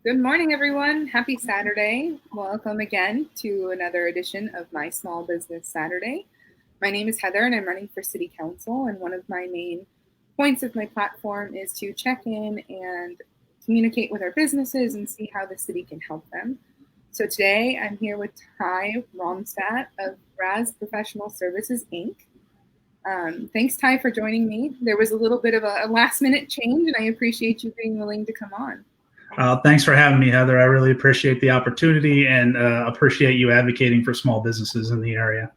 Good morning, everyone. Happy Saturday. Welcome again to another edition of My Small Business Saturday. My name is Heather, and I'm running for City Council. And one of my main points of my platform is to check in and communicate with our businesses and see how the city can help them. So today I'm here with Ty Romstadt of Razz Professional Services, Inc. Thanks, Ty, for joining me. There was a little bit of a last-minute change, and I appreciate you being willing to come on. Thanks for having me, Heather. I really appreciate the opportunity and appreciate you advocating for small businesses in the area.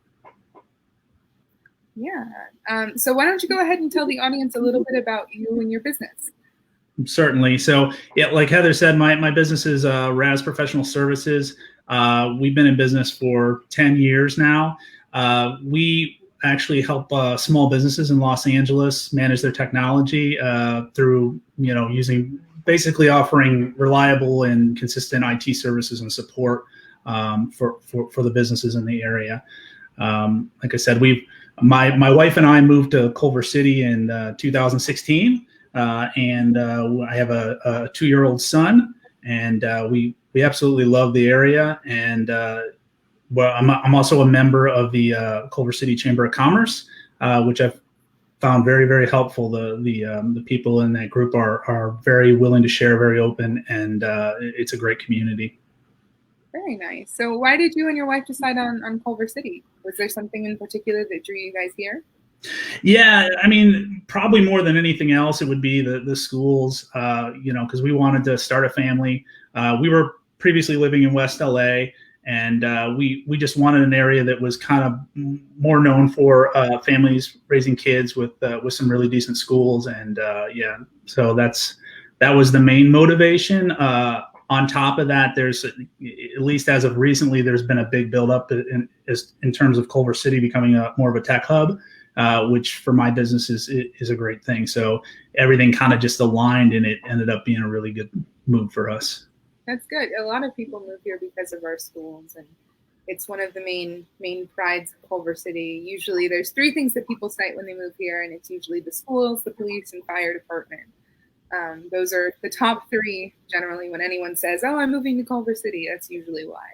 Yeah. So why don't you go ahead and tell the audience a little bit about you and your business? Certainly. So, yeah, like Heather said, my business is Razz Professional Services. We've been in business for 10 years now. We actually help small businesses in Los Angeles manage their technology through, using basically offering reliable and consistent IT services and support for the businesses in the area. Like I said, my wife and I moved to Culver City in 2016, and I have a 2-year-old son, and we absolutely love the area. And well, I'm also a member of the Culver City Chamber of Commerce, which I've found very, very helpful. The people in that group are very willing to share, very open, and it's a great community. Very nice. So why did you and your wife decide on Culver City? Was there something in particular that drew you guys here? Yeah, I mean, probably more than anything else, it would be the schools, because we wanted to start a family. We were previously living in West LA, and we just wanted an area that was kind of more known for families raising kids with some really decent schools. And so that was the main motivation. On top of that, there's, at least as of recently, there's been a big buildup in terms of Culver City becoming more of a tech hub, which for my business is a great thing. So everything kind of just aligned, and it ended up being a really good move for us. That's good. A lot of people move here because of our schools, and it's one of the main prides of Culver City. Usually there's 3 things that people cite when they move here, and it's usually the schools, the police, and fire department. Those are the top 3 generally when anyone says, "Oh, I'm moving to Culver City." That's usually why.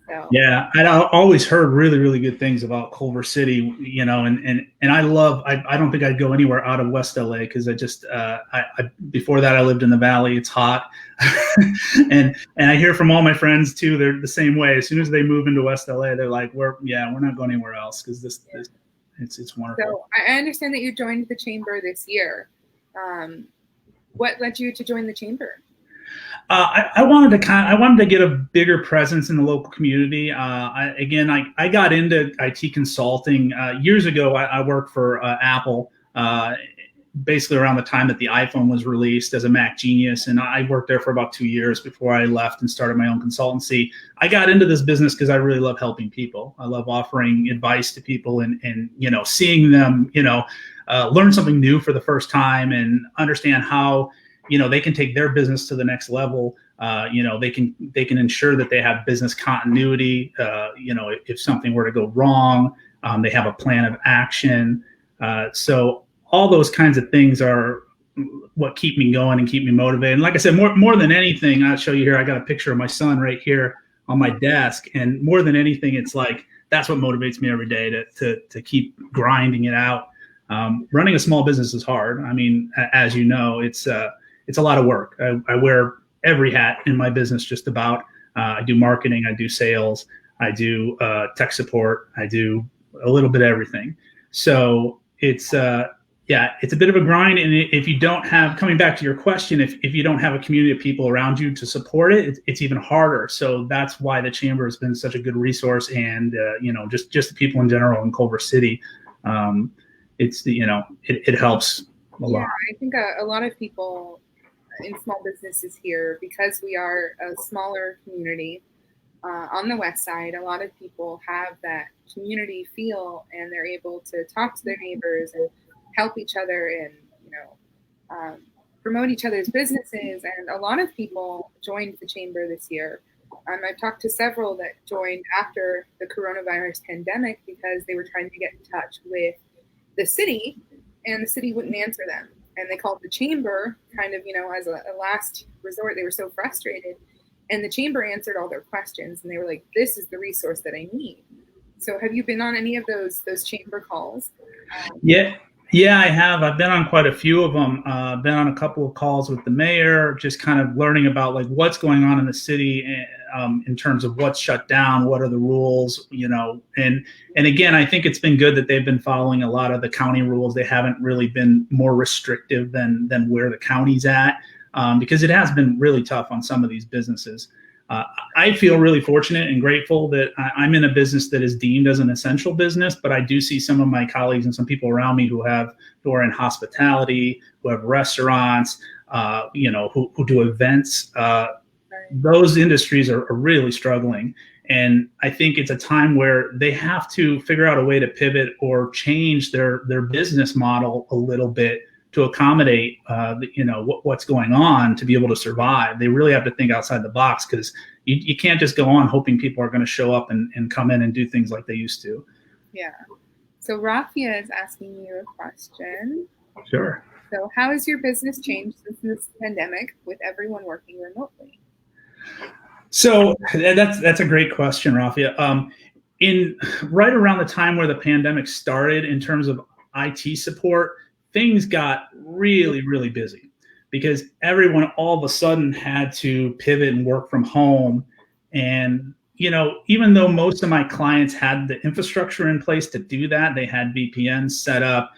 So. Yeah, I always heard really, really good things about Culver City, and I don't think I'd go anywhere out of West LA, because before that I lived in the Valley. It's hot. and I hear from all my friends too, they're the same way. As soon as they move into West LA, they're like, we're not going anywhere else, because it's wonderful. So I understand that you joined the chamber this year. What led you to join the chamber? I wanted to get a bigger presence in the local community. I got into IT consulting years ago. I worked for Apple, basically around the time that the iPhone was released, as a Mac genius, and I worked there for about 2 years before I left and started my own consultancy. I got into this business because I really love helping people. I love offering advice to people and seeing them learn something new for the first time and understand how they can take their business to the next level. They can ensure that they have business continuity. If something were to go wrong, they have a plan of action. So all those kinds of things are what keep me going and keep me motivated. And like I said, more than anything, I'll show you here. I got a picture of my son right here on my desk, and more than anything, it's like that's what motivates me every day to keep grinding it out. Running a small business is hard. I mean, as you know, it's a lot of work. I wear every hat in my business, just about. I do marketing, I do sales, I do tech support, I do a little bit of everything. So it's a bit of a grind. And if you don't have, coming back to your question, if you don't have a community of people around you to support it, it's even harder. So that's why the chamber has been such a good resource. And just the people in general in Culver City, it helps a lot. Yeah, I think a lot of people in small businesses here, because we are a smaller community on the west side, a lot of people have that community feel, and they're able to talk to their neighbors and help each other and promote each other's businesses. And a lot of people joined the chamber this year. I've talked to several that joined after the coronavirus pandemic because they were trying to get in touch with the city, and the city wouldn't answer them. and they called the chamber kind of, as a last resort. They were so frustrated, and the chamber answered all their questions, and they were like, this is the resource that I need. So have you been on any of those chamber calls? Yeah, I have. I've been on quite a few of them. Been on a couple of calls with the mayor, just kind of learning about like what's going on in the city in terms of what's shut down, what are the rules, and again, I think it's been good that they've been following a lot of the county rules. They haven't really been more restrictive than where the county's at, because it has been really tough on some of these businesses. I feel really fortunate and grateful that I'm in a business that is deemed as an essential business, but I do see some of my colleagues and some people around me who are in hospitality, who have restaurants, who do events. Those industries are really struggling. And I think it's a time where they have to figure out a way to pivot or change their business model a little bit to accommodate, what's going on to be able to survive. They really have to think outside the box, because you can't just go on hoping people are going to show up and come in and do things like they used to. Yeah. So Rafia is asking you a question. Sure. So how has your business changed since this pandemic with everyone working remotely? So that's a great question, Rafia. In right around the time where the pandemic started, in terms of IT support, things got really, really busy because everyone all of a sudden had to pivot and work from home. And, even though most of my clients had the infrastructure in place to do that, they had VPNs set up,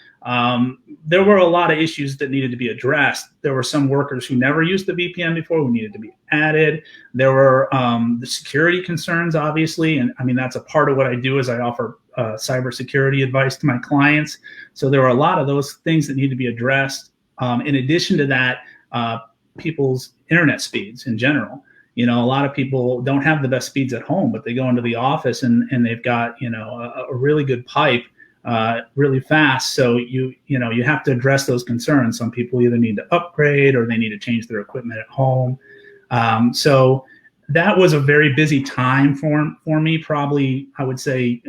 there were a lot of issues that needed to be addressed. There were some workers who never used the VPN before who needed to be added. There were the security concerns, obviously. And I mean, that's a part of what I do, is I offer cybersecurity advice to my clients. So there were a lot of those things that need to be addressed. In addition to that, people's internet speeds in general. A lot of people don't have the best speeds at home, but they go into the office and they've got, a really good pipe, really fast. So you have to address those concerns. Some people either need to upgrade or they need to change their equipment at home. So that was a very busy time for me, probably, I would say,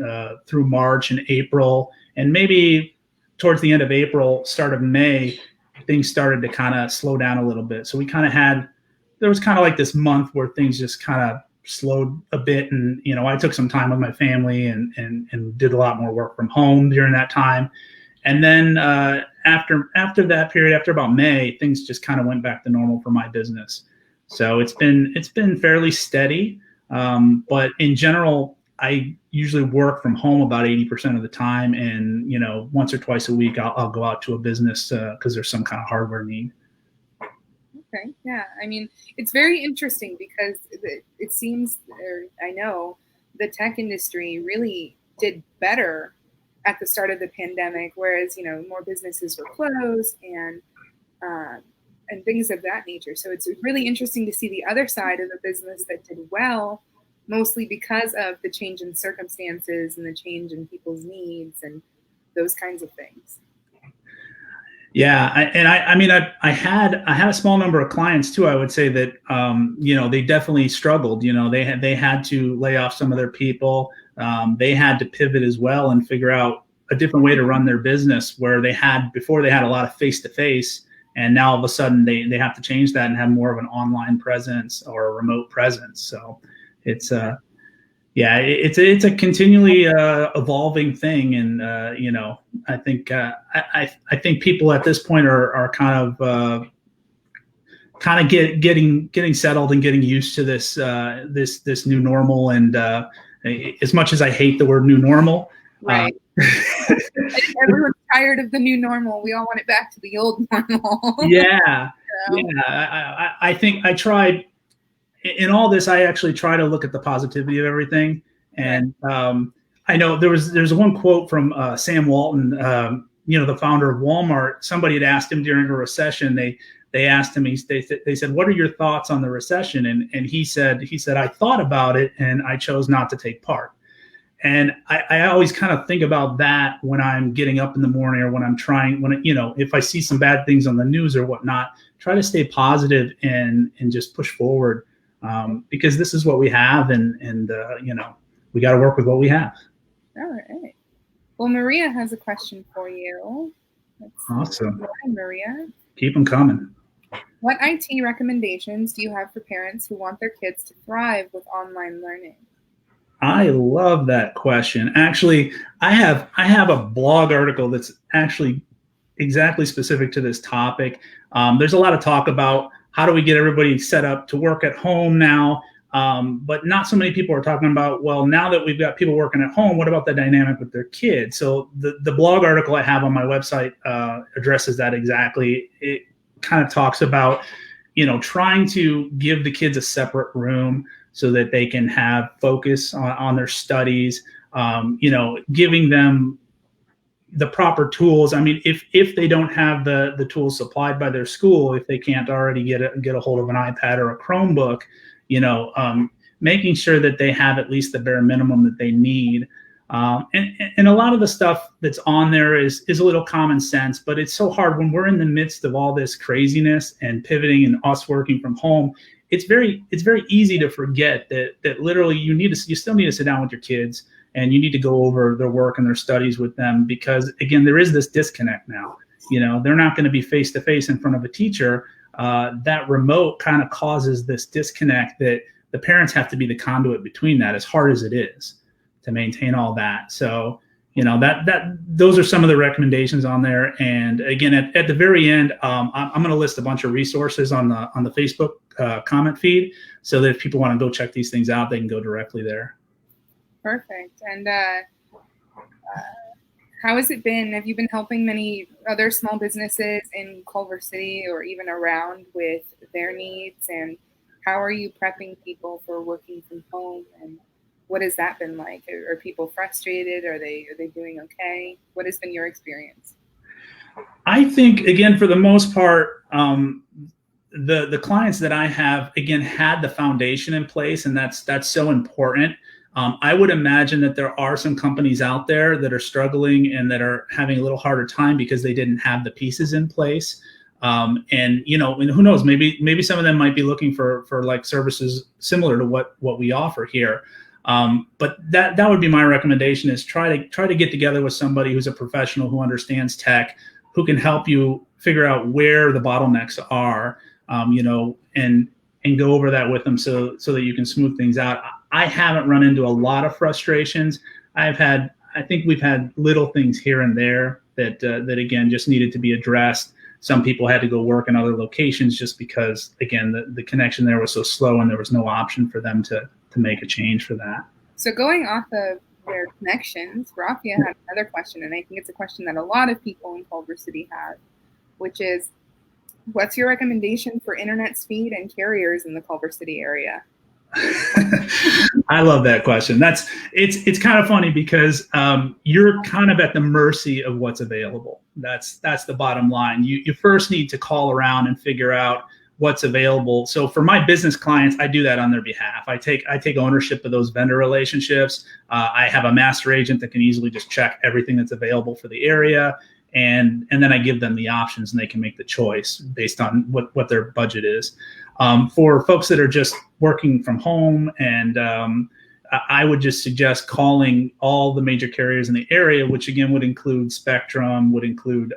through March and April, and maybe towards the end of April, start of May, things started to kind of slow down a little bit. So there was kind of like this month where things just kind of slowed a bit. And, I took some time with my family and did a lot more work from home during that time. And then after that period, after about May, things just kind of went back to normal for my business. So it's been fairly steady. But in general, I usually work from home about 80% of the time. And, once or twice a week, I'll go out to a business because there's some kind of hardware need. Okay. Yeah. I mean, it's very interesting because it seems, or I know, the tech industry really did better at the start of the pandemic, whereas, more businesses were closed and things of that nature. So it's really interesting to see the other side of a business that did well, mostly because of the change in circumstances and the change in people's needs and those kinds of things. Yeah, I had a small number of clients too. I would say that they definitely struggled. They had to lay off some of their people. They had to pivot as well and figure out a different way to run their business, where before they had a lot of face-to-face, and now all of a sudden they have to change that and have more of an online presence or a remote presence. So it's it's a continually evolving thing, and I think I think people at this point are kind of getting settled and getting used to this this new normal. And as much as I hate the word new normal, right? Everyone's tired of the new normal. We all want it back to the old normal. Yeah. I think I tried. In all this, I actually try to look at the positivity of everything. And I know there's one quote from Sam Walton, the founder of Walmart. Somebody had asked him during a recession. They asked him. They said, "What are your thoughts on the recession?" And he said, "I thought about it, and I chose not to take part." And I always kind of think about that when I'm getting up in the morning, or when I'm if I see some bad things on the news or whatnot, try to stay positive and just push forward. Because this is what we have, and we got to work with what we have. All right. Well, Maria has a question for you. Awesome. Hi, Maria. Keep them coming. What IT recommendations do you have for parents who want their kids to thrive with online learning? I love that question. Actually, I have a blog article that's actually exactly specific to this topic. There's a lot of talk about how do we get everybody set up to work at home now, but not so many people are talking about, well, now that we've got people working at home, what about the dynamic with their kids? So the blog article I have on my website addresses that exactly. It kind of talks about, trying to give the kids a separate room so that they can have focus on their studies, giving them the proper tools. I mean, if they don't have the tools supplied by their school, if they can't already get a hold of an iPad or a Chromebook, making sure that they have at least the bare minimum that they need. And a lot of the stuff that's on there is a little common sense, but it's so hard when we're in the midst of all this craziness and pivoting and us working from home. It's very easy to forget that literally you still need to sit down with your kids and you need to go over their work and their studies with them, because again, there is this disconnect now. They're not going to be face to face in front of a teacher. That remote kind of causes this disconnect that the parents have to be the conduit between that, as hard as it is to maintain all that. So, those are some of the recommendations on there. And again, at the very end, I'm going to list a bunch of resources on the Facebook comment feed, so that if people want to go check these things out, they can go directly there. Perfect. And how has it been? Have you been helping many other small businesses in Culver City or even around with their needs? And how are you prepping people for working from home? And what has that been like? Are people frustrated? Are they doing okay? What has been your experience? I think, again, for the most part, the clients that I have, again, had the foundation in place, and that's so important. I would imagine that there are some companies out there that are struggling and that are having a little harder time because they didn't have the pieces in place. And who knows, maybe some of them might be looking for like services similar to what we offer here. But that would be my recommendation, is try to get together with somebody who's a professional, who understands tech, who can help you figure out where the bottlenecks are, and go over that with them so that you can smooth things out. I haven't run into a lot of frustrations. I think we've had little things here and there that again just needed to be addressed. Some people had to go work in other locations just because, again, the connection there was so slow and there was no option for them to make a change for that. So going off of their connections, Rafia had another question, and I think it's a question that a lot of people in Culver City have, which is, what's your recommendation for internet speed and carriers in the Culver City area? I love that question. It's kind of funny because you're kind of at the mercy of what's available. That's the bottom line. You first need to call around and figure out what's available. So for my business clients, I do that on their behalf. I take ownership of those vendor relationships. I have a master agent that can easily just check everything that's available for the area. And then I give them the options and they can make the choice based on what their budget is. For folks that are just working from home, and I would just suggest calling all the major carriers in the area, which again would include Spectrum, would include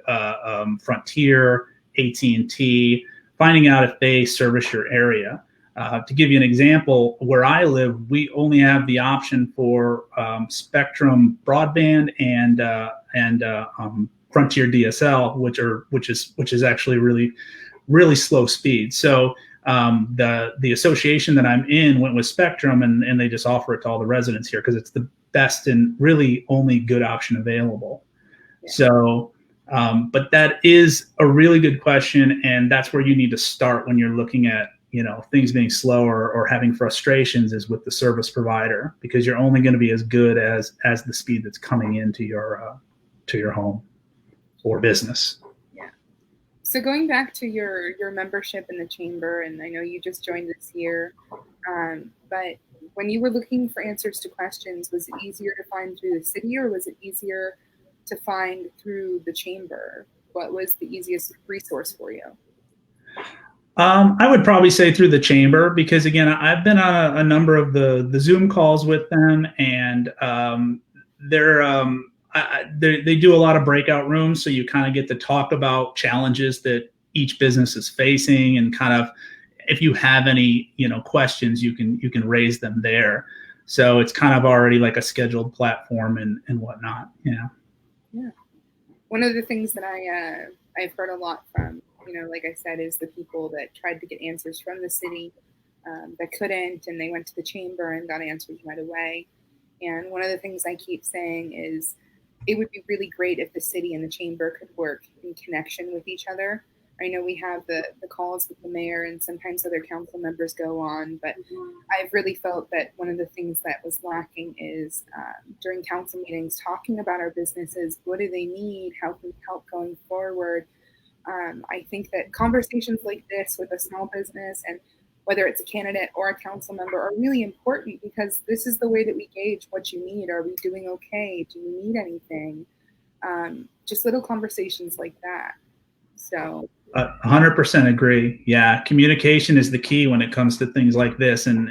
Frontier, AT&T, finding out if they service your area. To give you an example, where I live, we only have the option for Spectrum broadband and Frontier DSL, which is actually really, really slow speed. So the association that I'm in went with Spectrum, and they just offer it to all the residents here because it's the best and really only good option available. Yeah. So, but that is a really good question, and that's where you need to start when you're looking at things being slower or having frustrations, is with the service provider, because you're only going to be as good as the speed that's coming into your home or business. Yeah. So going back to your membership in the chamber, and I know you just joined this year, but when you were looking for answers to questions, was it easier to find through the city, or was it easier to find through the chamber? What was the easiest resource for you? I would probably say through the chamber, because again, I've been on a number of the Zoom calls with them, and they do a lot of breakout rooms, so you kind of get to talk about challenges that each business is facing, and kind of if you have any questions, you can raise them there. So it's kind of already like a scheduled platform and whatnot. Yeah. One of the things that I've heard a lot from, like I said, is the people that tried to get answers from the city that couldn't, and they went to the chamber and got answers right away. And one of the things I keep saying is it would be really great if the city and the chamber could work in connection with each other. I know we have the calls with the mayor, and sometimes other council members go on, but I've really felt that one of the things that was lacking is during council meetings, talking about our businesses. What do they need? How can we help going forward? I think that conversations like this with a small business, and whether it's a candidate or a council member, are really important, because this is the way that we gauge what you need. Are we doing okay? Do you need anything? Just little conversations like that. So 100% agree. Yeah, communication is the key when it comes to things like this, and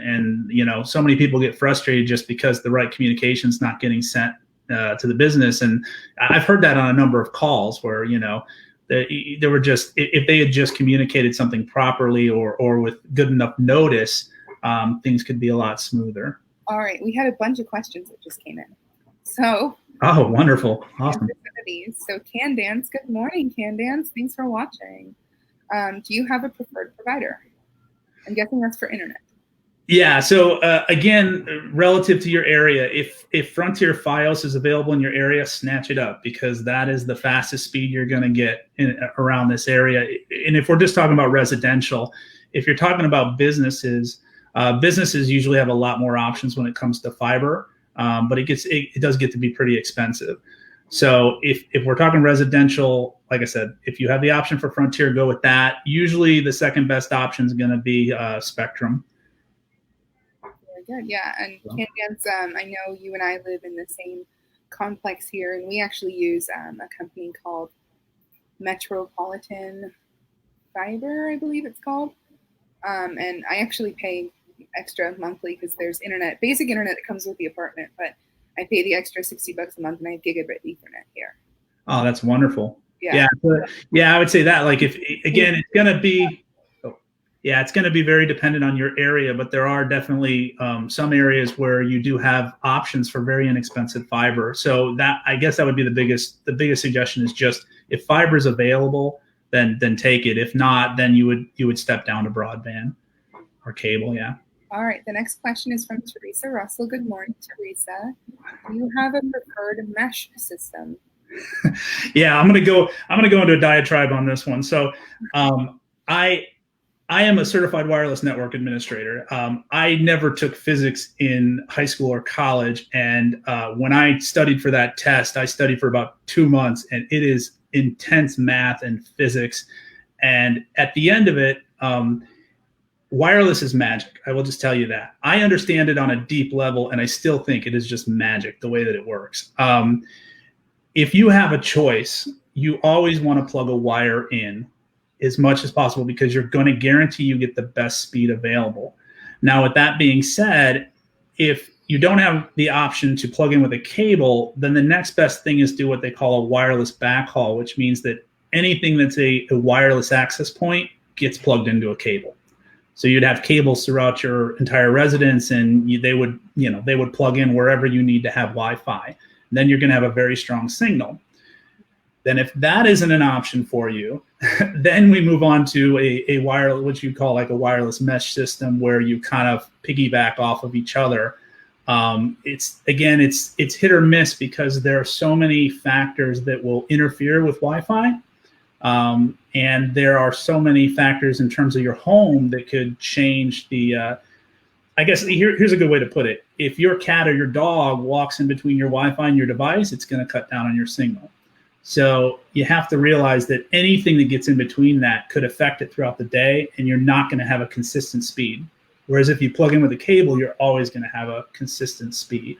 so many people get frustrated just because the right communication is not getting sent to the business. And I've heard that on a number of calls where there were just, if they had just communicated something properly or with good enough notice, things could be a lot smoother. All right, we had a bunch of questions that just came in. So. Oh, wonderful. Awesome. So Can Dance, good morning, Can Dance. Thanks for watching. Do you have a preferred provider? I'm guessing that's for internet. Yeah. So again, relative to your area, if Frontier Fios is available in your area, snatch it up, because that is the fastest speed you're going to get around this area. And if we're just talking about residential, if you're talking about businesses, businesses usually have a lot more options when it comes to fiber. But it does get to be pretty expensive. So if we're talking residential, like I said, if you have the option for Frontier, go with that. Usually the second best option is going to be Spectrum. Very good. Yeah. And Can Dance, I know you and I live in the same complex here, and we actually use a company called Metropolitan Fiber, I believe it's called. And I actually pay extra monthly because there's basic internet that comes with the apartment, but I pay the extra $60 a month, and I have gigabit Ethernet here. Oh, that's wonderful. Yeah. I would say that, like, if again, it's going to be very dependent on your area, but there are definitely some areas where you do have options for very inexpensive fiber. So that, I guess that would be the biggest suggestion, is just if fiber is available, then take it. If not, then you would step down to broadband or cable. Yeah. All right. The next question is from Teresa Russell. Good morning, Teresa. Do you have a preferred mesh system? Yeah, I'm gonna go into a diatribe on this one. So, I am a certified wireless network administrator. I never took physics in high school or college, and when I studied for that test, I studied for about 2 months, and it is intense math and physics. And at the end of it, wireless is magic. I will just tell you that. I understand it on a deep level, and I still think it is just magic the way that it works. If you have a choice, you always want to plug a wire in as much as possible, because you're going to guarantee you get the best speed available. Now, with that being said, if you don't have the option to plug in with a cable, then the next best thing is do what they call a wireless backhaul, which means that anything that's a wireless access point gets plugged into a cable. So you'd have cables throughout your entire residence, and they would plug in wherever you need to have Wi-Fi. Then you're going to have a very strong signal. Then if that isn't an option for you, then we move on to a wireless, what you call like a wireless mesh system, where you kind of piggyback off of each other. It's hit or miss, because there are so many factors that will interfere with Wi-Fi. And there are so many factors in terms of your home that could change the, I guess here's a good way to put it. If your cat or your dog walks in between your Wi-Fi and your device, it's going to cut down on your signal. So you have to realize that anything that gets in between that could affect it throughout the day, and you're not going to have a consistent speed. Whereas if you plug in with a cable, you're always going to have a consistent speed.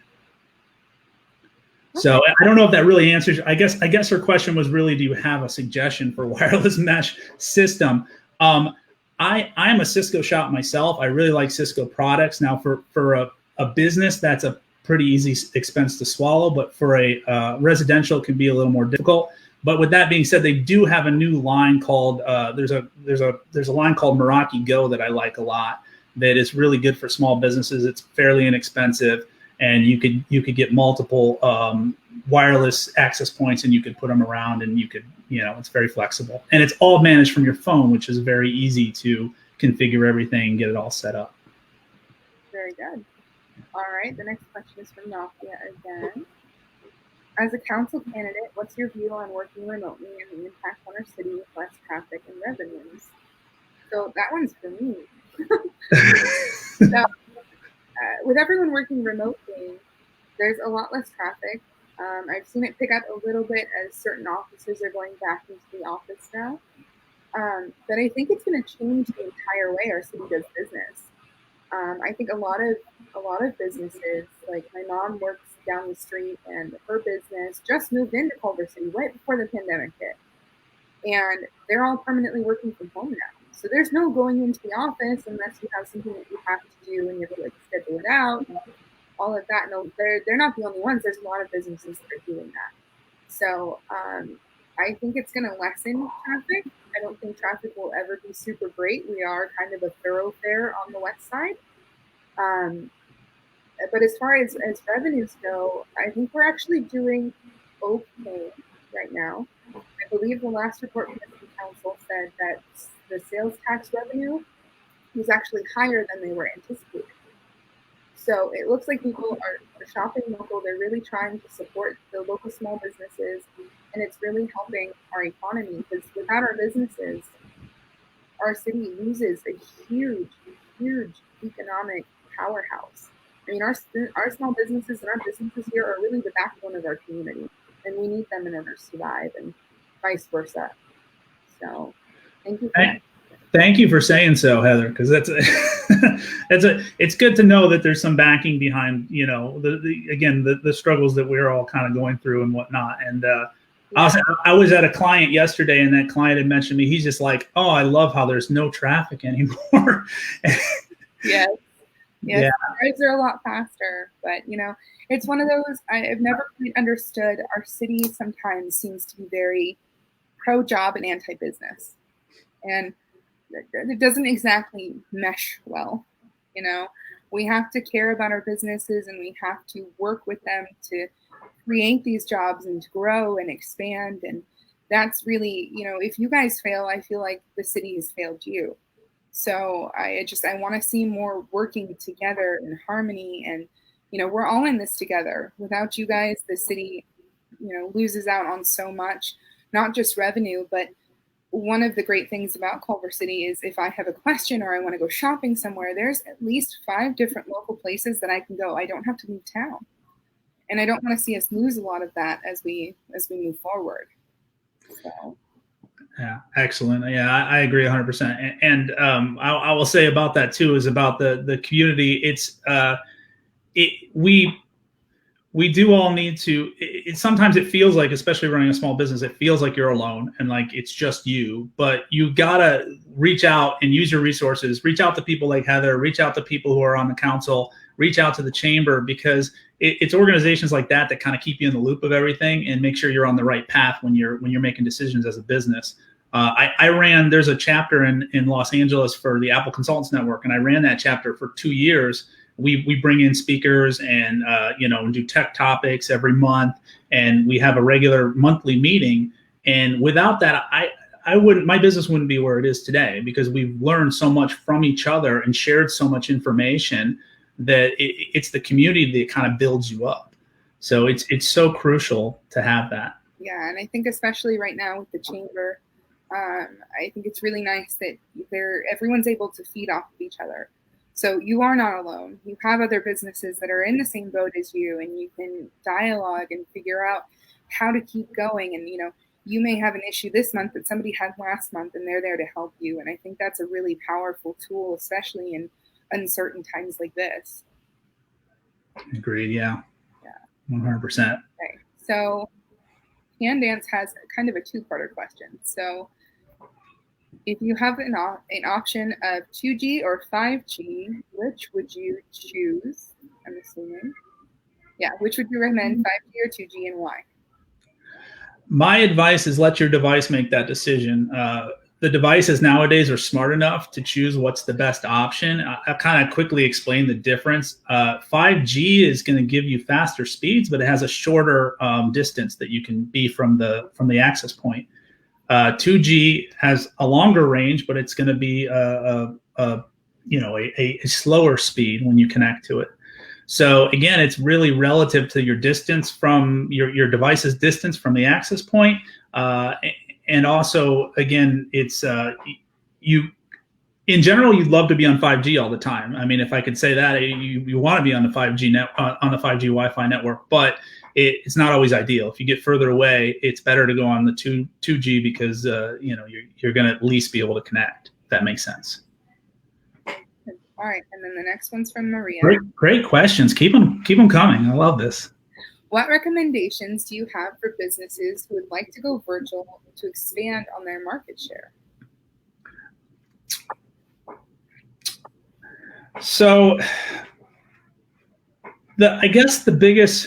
So I don't know if that really answers. I guess her question was really, do you have a suggestion for wireless mesh system? I'm a Cisco shop myself. I really like Cisco products. Now, for a business, that's a pretty easy expense to swallow, but for a residential, it can be a little more difficult. But with that being said, they do have a new line called there's a line called Meraki Go that I like a lot. That is really good for small businesses. It's fairly inexpensive, and you could get multiple wireless access points, and you could put them around, and you could, it's very flexible, and it's all managed from your phone, which is very easy to configure everything and get it all set up. Very good. All right, the next question is from Nakia again. As a council candidate, what's your view on working remotely and the impact on our city with less traffic and revenues? So that one's for me. So, with everyone working remotely, there's a lot less traffic. I've seen it pick up a little bit as certain offices are going back into the office now. But I think it's going to change the entire way our city does business. I think a lot of businesses, like my mom works down the street, and her business just moved into Culver City right before the pandemic hit, and they're all permanently working from home now. So there's no going into the office unless you have something that you have to do and you have to schedule it out and all of that. No, they're not the only ones. There's a lot of businesses that are doing that. So I think it's going to lessen traffic. I don't think traffic will ever be super great. We are kind of a thoroughfare on the west side. But as far as revenues go, I think we're actually doing okay right now. I believe the last report from the city council said that the sales tax revenue was actually higher than they were anticipating. So it looks like people are shopping local. They're really trying to support the local small businesses, and it's really helping our economy, because without our businesses, our city loses a huge, huge economic powerhouse. I mean, our small businesses and our businesses here are really the backbone of our community, and we need them in order to survive, and vice versa. So, thank you for that. Thank you for saying so, Heather, because it's good to know that there's some backing behind, the struggles that we're all kind of going through and whatnot. And I was at a client yesterday, and that client had mentioned me. He's just like, "Oh, I love how there's no traffic anymore." Yes. Yeah. Rides are a lot faster, but it's one of those. I've never quite understood. Our city sometimes seems to be very pro-job and anti-business, and it doesn't exactly mesh well. We have to care about our businesses, and we have to work with them to create these jobs and to grow and expand. And that's really, if you guys fail, I feel like the city has failed you. So I want to see more working together in harmony, and we're all in this together. Without you guys, the city loses out on so much, not just revenue, but one of the great things about Culver City is if I have a question or I want to go shopping somewhere, there's at least 5 different local places that I can go. I don't have to leave town, and I don't want to see us lose a lot of that as we move forward. So. Yeah, excellent. Yeah, I agree 100%. And I will say about that too is about the community. It's we do all need to. Sometimes it feels like, especially running a small business, it feels like you're alone and like it's just you. But you gotta reach out and use your resources. Reach out to people like Heather. Reach out to people who are on the council. Reach out to the chamber, because it's organizations like that that kind of keep you in the loop of everything and make sure you're on the right path when you're making decisions as a business. There's a chapter in Los Angeles for the Apple Consultants Network, and I ran that chapter for 2 years. We bring in speakers and do tech topics every month, and we have a regular monthly meeting. And without that, my business wouldn't be where it is today, because we've learned so much from each other and shared so much information that it's the community that kind of builds you up. So it's so crucial to have that. Yeah, and I think especially right now with the chamber, I think it's really nice that everyone's able to feed off of each other. So you are not alone. You have other businesses that are in the same boat as you, and you can dialogue and figure out how to keep going. And you may have an issue this month that somebody had last month, and they're there to help you. And I think that's a really powerful tool, especially in uncertain times like this. Agreed. Yeah. 100%. Okay. So Can Dance has kind of a 2-parter question. So if you have an option of 2G or 5G, which would you choose? I'm assuming. Yeah, which would you recommend, 5G or 2G, and why? My advice is let your device make that decision. The devices nowadays are smart enough to choose what's the best option. I'll kind of quickly explain the difference. 5G is going to give you faster speeds, but it has a shorter distance that you can be from the access point. 2G has a longer range, but it's going to be a slower speed when you connect to it. So again, it's really relative to your distance from your device's distance from the access point. And also, again, it's in general, you'd love to be on 5G all the time. I mean, if I could say that, you want to be on the 5G on the 5G Wi-Fi network, but it's not always ideal. If you get further away, it's better to go on the 2G because you're going to at least be able to connect. If that makes sense. All right, and then the next one's from Maria. Great questions. Keep them coming. I love this. What recommendations do you have for businesses who would like to go virtual to expand on their market share? So, I guess the biggest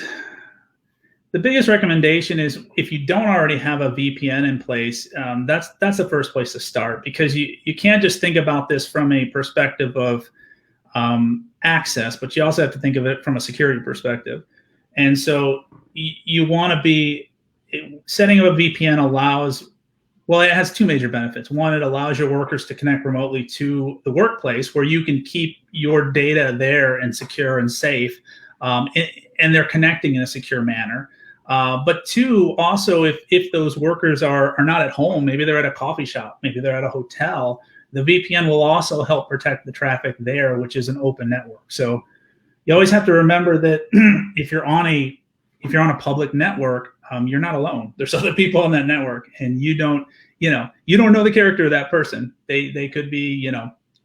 recommendation is if you don't already have a VPN in place, that's the first place to start, because you can't just think about this from a perspective of access, but you also have to think of it from a security perspective. And so you want to be setting up a VPN it has two major benefits. One, it allows your workers to connect remotely to the workplace where you can keep your data there and secure and safe, and they're connecting in a secure manner. But two, also, if those workers are not at home, maybe they're at a coffee shop, maybe they're at a hotel, the VPN will also help protect the traffic there, which is an open network. So you always have to remember that if you're on a public network, you're not alone. There's other people on that network, and you don't know the character of that person. They could be,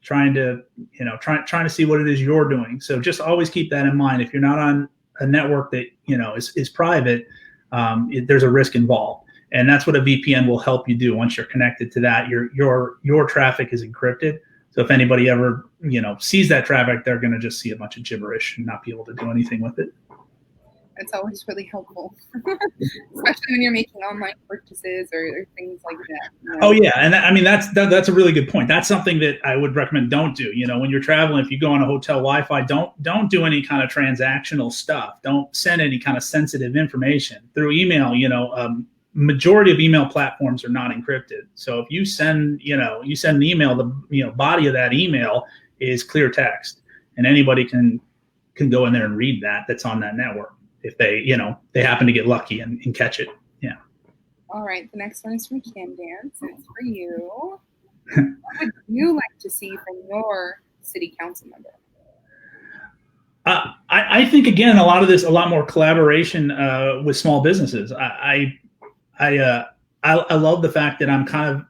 trying to see what it is you're doing. So just always keep that in mind. If you're not on a network that is private, there's a risk involved, and that's what a VPN will help you do. Once you're connected to that, your traffic is encrypted. So if anybody ever sees that traffic, they're going to just see a bunch of gibberish and not be able to do anything with it. It's always really helpful, especially when you're making online purchases or things like that. Oh yeah, and I mean that's a really good point. That's something that I would recommend don't do. When you're traveling, if you go on a hotel Wi-Fi, don't do any kind of transactional stuff. Don't send any kind of sensitive information through email. Majority of email platforms are not encrypted. So if you send an email, the body of that email is clear text, and anybody can go in there and read that's on that network if they happen to get lucky and catch it. Yeah. All right. The next one is from Candance. It's for you. What would you like to see from your city council member? I think, again, a lot more collaboration with small businesses. I love the fact that I'm kind of,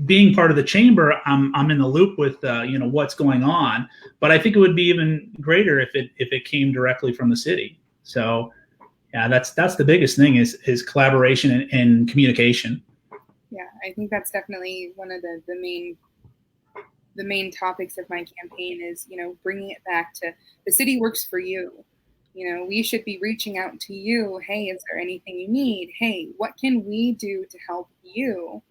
being part of the chamber, I'm in the loop with what's going on, but I think it would be even greater if it came directly from the city. So yeah, that's the biggest thing is collaboration and communication. Yeah, I think that's definitely one of the main topics of my campaign is bringing it back to the city works for you. We should be reaching out to you. Hey, is there anything you need? Hey, what can we do to help you?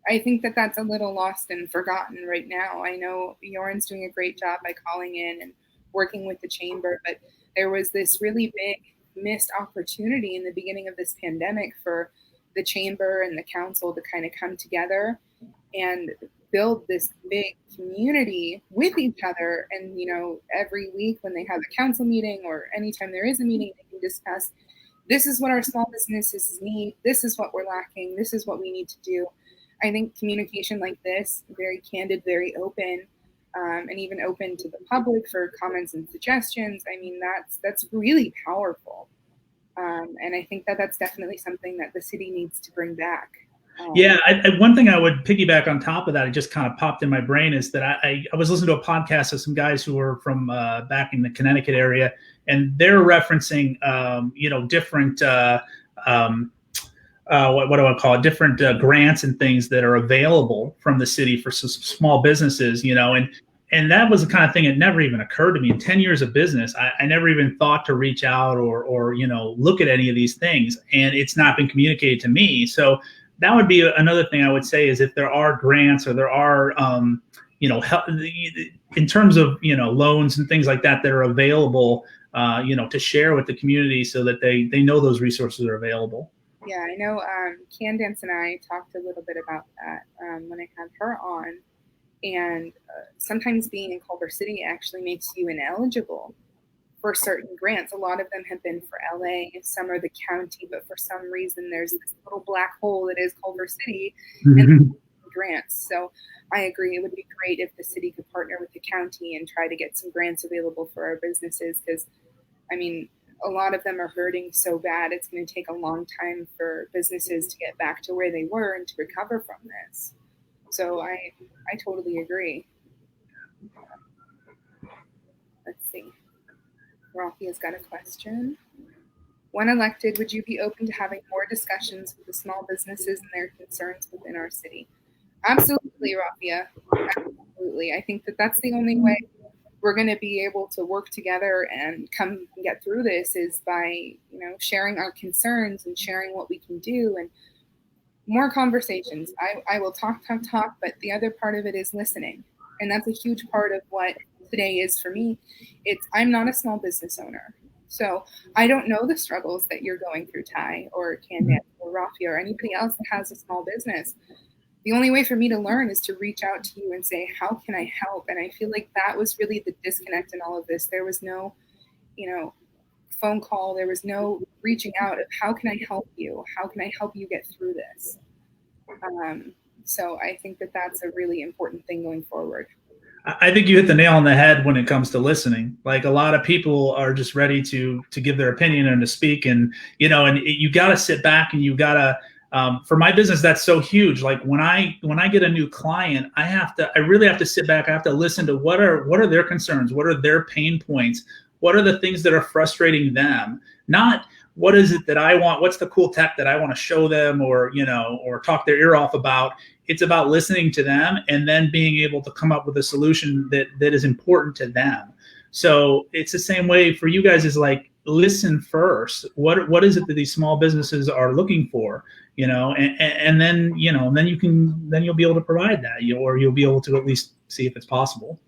I think that's a little lost and forgotten right now. I know Joran's doing a great job by calling in and working with the chamber, but there was this really big missed opportunity in the beginning of this pandemic for the chamber and the council to kind of come together and build this big community with each other. And, every week when they have a council meeting or anytime there is a meeting, they can discuss, this is what our small businesses need. This is what we're lacking. This is what we need to do. I think communication like this, very candid, very open, and even open to the public for comments and suggestions. I mean, that's really powerful. And I think that's definitely something that the city needs to bring back. Yeah, one thing I would piggyback on top of that, it just kind of popped in my brain, is that I was listening to a podcast of some guys who were from back in the Connecticut area, and they're referencing, different, what do I call it, different grants and things that are available from the city for small businesses, and that was the kind of thing that never even occurred to me in 10 years of business. I never even thought to reach out or look at any of these things, and it's not been communicated to me. So that would be another thing I would say is if there are grants or there are help, in terms of loans and things like that that are available, to share with the community so that they know those resources are available. Yeah, I know Candace and I talked a little bit about that when I had her on. And sometimes being in Culver City actually makes you ineligible for certain grants. A lot of them have been for LA, some are the county, but for some reason there's this little black hole that is Culver City and grants. So I agree, it would be great if the city could partner with the county and try to get some grants available for our businesses, because I mean, a lot of them are hurting so bad. It's going to take a long time for businesses to get back to where they were and to recover from this. So I totally agree. Let's see. Rafia's got a question. When elected, would you be open to having more discussions with the small businesses and their concerns within our city? Absolutely, Rafia. Absolutely. I think that that's the only way we're going to be able to work together and come and get through this is by, sharing our concerns and sharing what we can do and more conversations. I will talk, but the other part of it is listening. And that's a huge part of what today is for me. I'm not a small business owner. So I don't know the struggles that you're going through, Ty or Candace or Rafi or anybody else that has a small business. The only way for me to learn is to reach out to you and say, how can I help? And I feel like that was really the disconnect in all of this. There was no, phone call. There was no reaching out of how can I help you? How can I help you get through this? So I think that that's a really important thing going forward. I think you hit the nail on the head when it comes to listening. Like a lot of people are just ready to give their opinion and to speak, and you got to sit back and you got to. For my business, that's so huge. Like when I get a new client, I really have to sit back. I have to listen to what are their concerns, what are their pain points, what are the things that are frustrating them. Not what is it that I want, what's the cool tech that I want to show them or talk their ear off about. It's about listening to them and then being able to come up with a solution that is important to them. So it's the same way for you guys, is like listen first. What is it that these small businesses are looking for? And then you'll be able to provide that, or you'll be able to at least see if it's possible.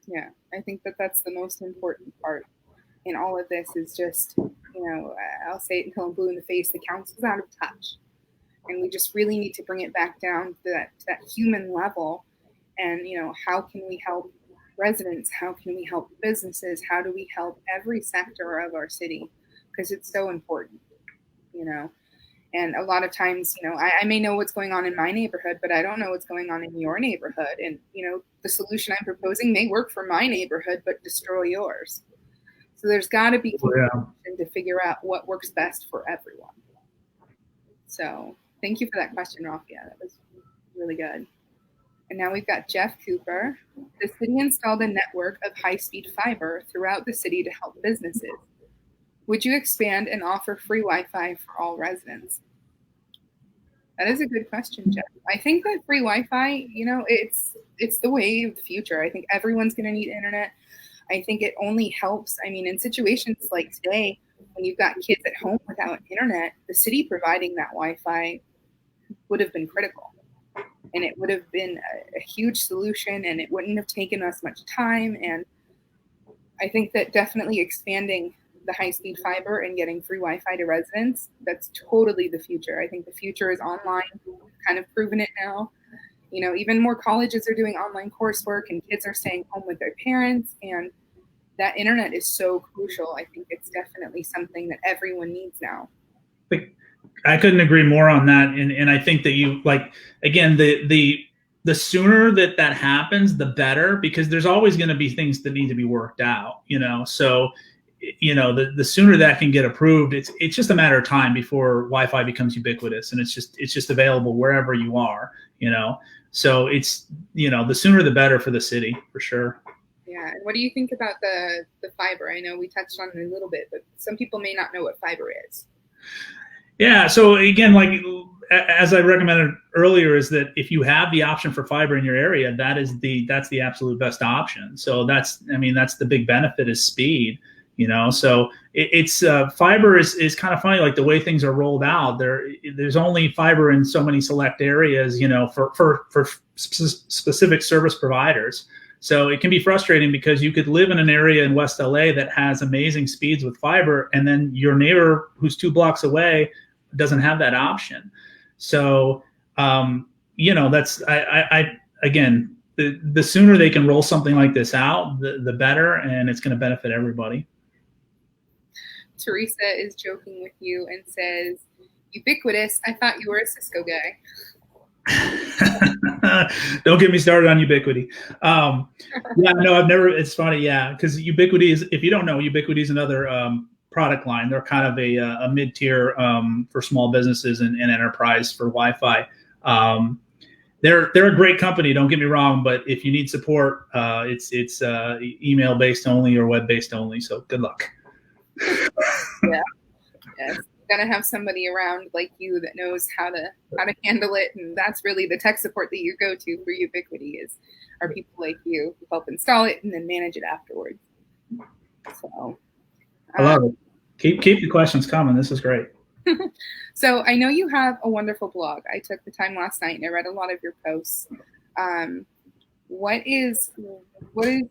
Yeah, I think that that's the most important part in all of this is just, I'll say it until I'm blue in the face, the council's out of touch. And we just really need to bring it back down to that human level. And, how can we help residents? How can we help businesses? How do we help every sector of our city? Because it's so important, And a lot of times, I may know what's going on in my neighborhood, but I don't know what's going on in your neighborhood. And, the solution I'm proposing may work for my neighborhood, but destroy yours. So there's got to be communication to figure out what works best for everyone. So thank you for that question, Rafia. That was really good. And now we've got Jeff Cooper. The city installed a network of high-speed fiber throughout the city to help businesses. Would you expand and offer free Wi-Fi for all residents? That is a good question, Jeff. I think that free Wi-Fi, it's the way of the future. I think everyone's going to need internet. I think it only helps. I mean, in situations like today, when you've got kids at home without internet, the city providing that Wi-Fi would have been critical. And it would have been a huge solution, and it wouldn't have taken us much time. And I think that definitely expanding the high-speed fiber and getting free Wi-Fi to residents, that's totally the future. I think the future is online. We've kind of proven it now. Even more colleges are doing online coursework and kids are staying home with their parents. And that internet is so crucial. I think it's definitely something that everyone needs now. I couldn't agree more on that. And I think that you again, the sooner that happens, the better, because there's always going to be things that need to be worked out, so the sooner that can get approved, it's just a matter of time before Wi-Fi becomes ubiquitous and it's just available wherever you are, so it's, the sooner the better for the city, for sure. Yeah. And what do you think about the fiber? I know we touched on it a little bit, but some people may not know what fiber is. Yeah. So again, as I recommended earlier, is that if you have the option for fiber in your area, that's the absolute best option. So that's the big benefit is speed. So it's fiber is kind of funny, like the way things are rolled out. There's only fiber in so many select areas, for specific service providers. So it can be frustrating because you could live in an area in West LA that has amazing speeds with fiber, and then your neighbor who's 2 blocks away doesn't have that option. So, that's again, the sooner they can roll something like this out, the better, and it's going to benefit everybody. Teresa is joking with you and says, ubiquitous, I thought you were a Cisco guy. Don't get me started on Ubiquiti. Yeah, no, I've never, it's funny. Yeah. Because Ubiquiti is, if you don't know, Ubiquiti is another product line. They're kind of a mid-tier for small businesses and enterprise for Wi-Fi. They're a great company, don't get me wrong, but if you need support, it's email based only or web based only. So good luck. Yeah. Yes. Gotta have somebody around like you that knows how to handle it, and that's really the tech support that you go to for Ubiquiti are people like you who help install it and then manage it afterwards. So I love it. Keep the questions coming. This is great. So I know you have a wonderful blog. I took the time last night and I read a lot of your posts. What is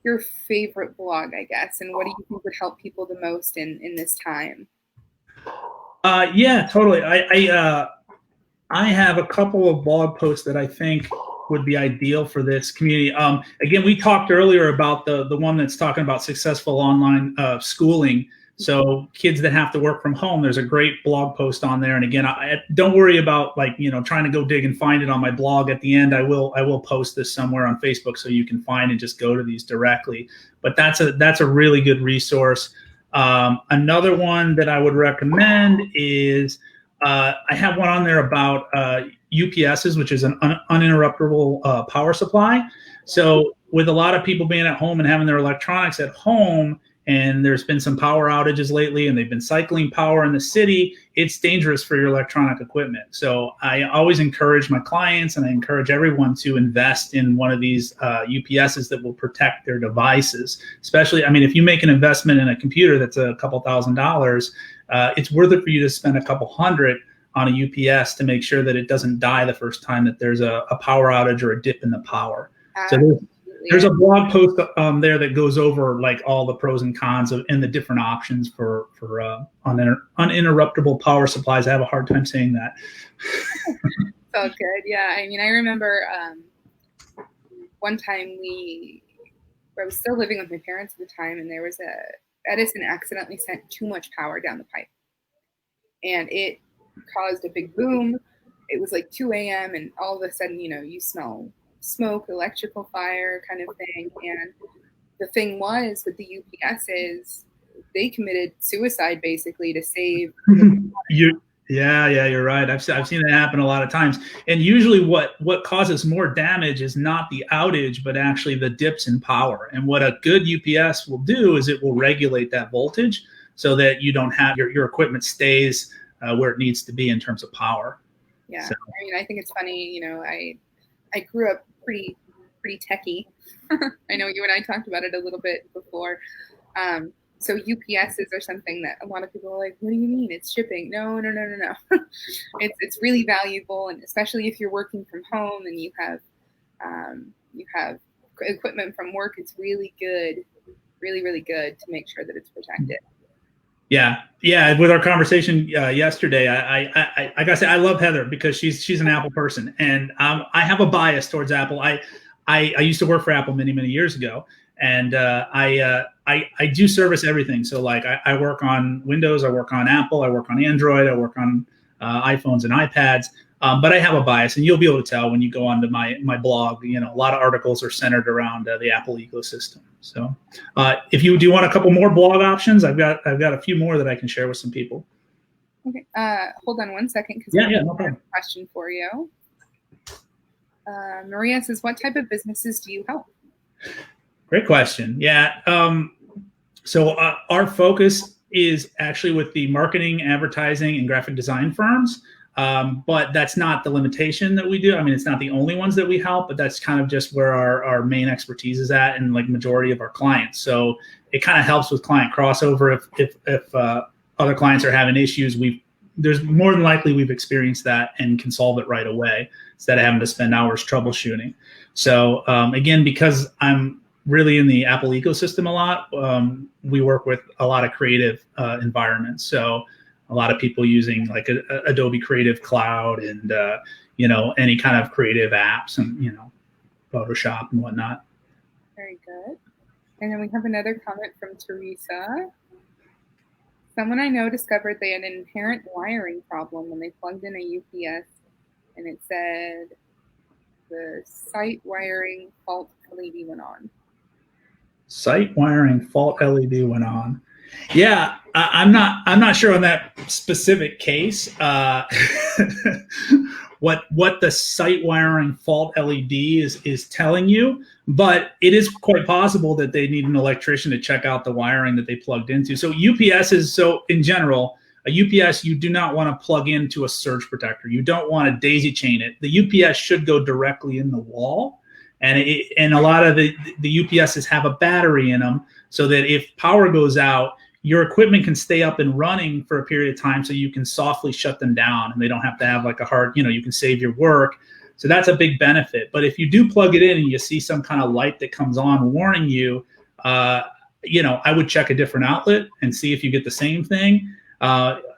your favorite blog, I guess, and what do you think would help people the most in this time? Yeah, totally. I have a couple of blog posts that I think would be ideal for this community. Again, we talked earlier about the one that's talking about successful online schooling. So kids that have to work from home, there's a great blog post on there. And again, don't worry about trying to go dig and find it on my blog. At the end, I will post this somewhere on Facebook so you can find and just go to these directly. But that's a really good resource. Another one that I would recommend is I have one on there about UPSs, which is an uninterruptible power supply. So with a lot of people being at home and having their electronics at home, and there's been some power outages lately, and they've been cycling power in the city, it's dangerous for your electronic equipment. So I always encourage my clients, and I encourage everyone to invest in one of these UPSs that will protect their devices. Especially, if you make an investment in a computer that's a couple $1,000s, it's worth it for you to spend a couple $100 on a UPS to make sure that it doesn't die the first time that there's a power outage or a dip in the power. So there's a blog post there that goes over all the pros and cons and the different options for uninterruptible power supplies. I have a hard time saying that. So good. Yeah. I remember one time I was still living with my parents at the time, and there was Edison accidentally sent too much power down the pipe, and it caused a big boom. It was like 2 a.m. and all of a sudden, you smell smoke, electrical fire kind of thing. And the thing was with the UPSs, they committed suicide basically to save. Yeah, you're right. I've seen it happen a lot of times. And usually what causes more damage is not the outage, but actually the dips in power. And what a good UPS will do is it will regulate that voltage so that you don't have your equipment stays where it needs to be in terms of power. Yeah. So. I think it's funny, I grew up pretty techie. I know you and I talked about it a little bit before. So UPSs are something that a lot of people are like, what do you mean? It's shipping. No. It's really valuable. And especially if you're working from home and you have equipment from work, it's really good, really good to make sure that it's protected. Yeah. With our conversation yesterday, I gotta say I love Heather because she's an Apple person, and I have a bias towards Apple. I used to work for Apple many years ago, and I do service everything. So I work on Windows, I work on Apple, I work on Android, I work on iPhones and iPads. But I have a bias, and you'll be able to tell when you go onto my blog. A lot of articles are centered around the Apple ecosystem. So, if you do want a couple more blog options, I've got a few more that I can share with some people. Okay, hold on one second, because no problem. I have a question for you. Maria says, "What type of businesses do you help?" Great question. Yeah. So our focus is actually with the marketing, advertising, and graphic design firms. But that's not the limitation that we do. I mean, it's not the only ones that we help, but that's kind of just where our main expertise is at, and like majority of our clients. So it kind of helps with client crossover. If other clients are having issues, there's more than likely we've experienced that and can solve it right away instead of having to spend hours troubleshooting. So again, because I'm really in the Apple ecosystem a lot, we work with a lot of creative environments. So a lot of people using like Adobe Creative Cloud and any kind of creative apps and Photoshop and whatnot. Very good. And then we have another comment from Teresa. Someone I know discovered they had an inherent wiring problem when they plugged in a UPS, and it said the site wiring fault LED went on. Site wiring fault LED went on. Yeah, I'm not sure on that specific case. What the site wiring fault LED is telling you, but it is quite possible that they need an electrician to check out the wiring that they plugged into. So in general, a UPS, you do not want to plug into a surge protector. You don't want to daisy chain it. The UPS should go directly in the wall. And a lot of the UPSs have a battery in them so that if power goes out, your equipment can stay up and running for a period of time so you can softly shut them down and they don't have to have like a hard, you can save your work. So that's a big benefit. But if you do plug it in and you see some kind of light that comes on warning you, I would check a different outlet and see if you get the same thing.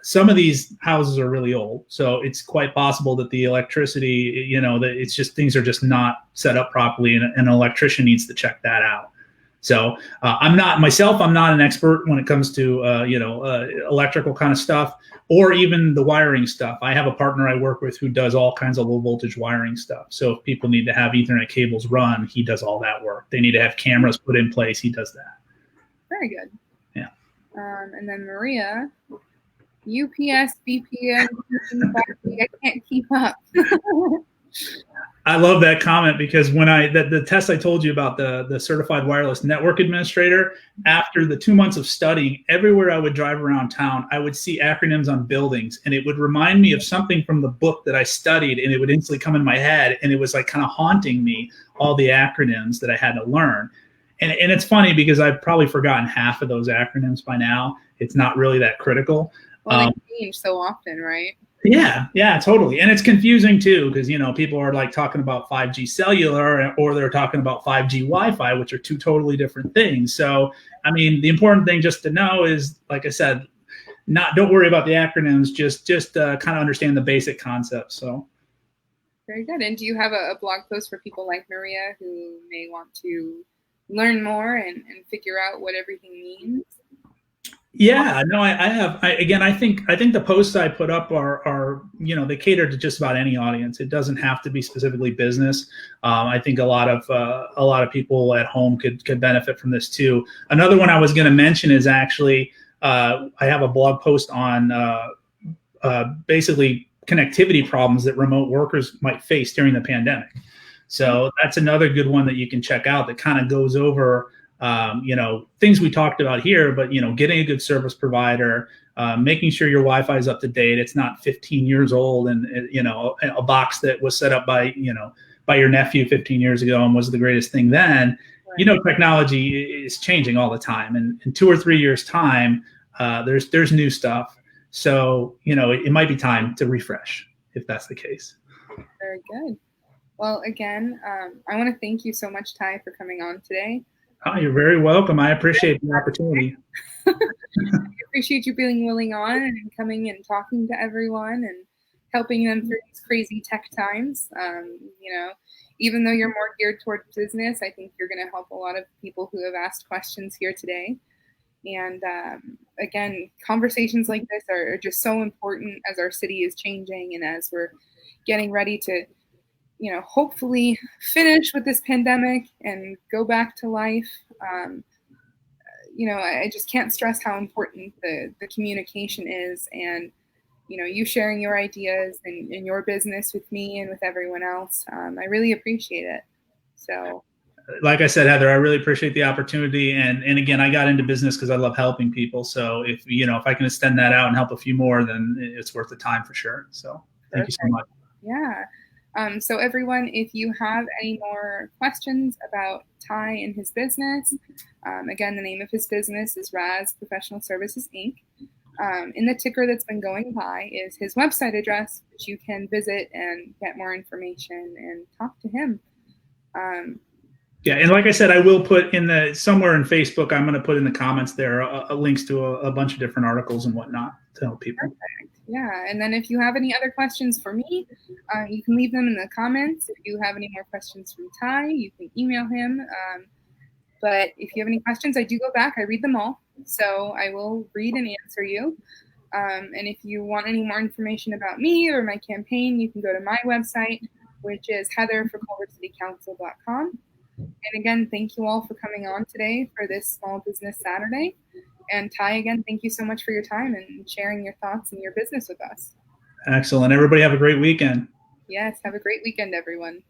Some of these houses are really old, so it's quite possible that the electricity, that it's just things are just not set up properly, and an electrician needs to check that out. So I'm not an expert when it comes to electrical kind of stuff or even the wiring stuff. I have a partner I work with who does all kinds of low voltage wiring stuff. So if people need to have Ethernet cables run, he does all that work. They need to have cameras put in place, he does that. Very good. Yeah. And then Maria, UPS, VPN, I can't keep up. I love that comment because when the test I told you about, the Certified Wireless Network Administrator, after the 2 months of studying, everywhere I would drive around town, I would see acronyms on buildings, and it would remind me of something from the book that I studied, and it would instantly come in my head, and it was like kind of haunting me, all the acronyms that I had to learn. And it's funny because I've probably forgotten half of those acronyms by now. It's not really that critical. Well, they change so often, right? Yeah, totally. And it's confusing too, because, people are like talking about 5G cellular or they're talking about 5G Wi-Fi, which are two totally different things. So, I mean, the important thing just to know is, like I said, don't worry about the acronyms, just kind of understand the basic concepts. So. Very good. And do you have a blog post for people like Maria who may want to learn more and figure out what everything means? Yeah, no, I have. I think the posts I put up are they cater to just about any audience. It doesn't have to be specifically business. I think a lot of people at home could benefit from this too. Another one I was going to mention is actually I have a blog post on basically connectivity problems that remote workers might face during the pandemic. So that's another good one that you can check out that kind of goes over things we talked about here, but, getting a good service provider, making sure your Wi-Fi is up to date. It's not 15 years old and, a box that was set up by your nephew 15 years ago and was the greatest thing then. Right. Technology is changing all the time. And in 2 or 3 years time, there's new stuff. So, it might be time to refresh if that's the case. Very good. Well, again, I want to thank you so much, Ty, for coming on today. Oh, you're very welcome. I appreciate the opportunity. I appreciate you being willing on and coming and talking to everyone and helping them through these crazy tech times. Even though you're more geared toward business, I think you're going to help a lot of people who have asked questions here today. And again, conversations like this are just so important as our city is changing and as we're getting ready to hopefully finish with this pandemic and go back to life. I just can't stress how important the communication is, and, you sharing your ideas and your business with me and with everyone else. I really appreciate it. So, like I said, Heather, I really appreciate the opportunity. And again, I got into business because I love helping people. So if I can extend that out and help a few more, then it's worth the time for sure. So Thank you so much. Yeah. So everyone, if you have any more questions about Ty and his business, again, the name of his business is Razz Professional Services, Inc. In the ticker that's been going by is his website address, which you can visit and get more information and talk to him. Yeah, and like I said, I will put in somewhere in Facebook, I'm going to put in the comments there links to a bunch of different articles and whatnot to help people. Perfect. Yeah, and then if you have any other questions for me, you can leave them in the comments. If you have any more questions from Ty, you can email him. But if you have any questions, I do go back. I read them all. So I will read and answer you. And if you want any more information about me or my campaign, you can go to my website, which is HeatherforCulverCityCouncil.com. And again, thank you all for coming on today for this Small Business Saturday. And Ty, again, thank you so much for your time and sharing your thoughts and your business with us. Excellent. Everybody have a great weekend. Yes, have a great weekend, everyone.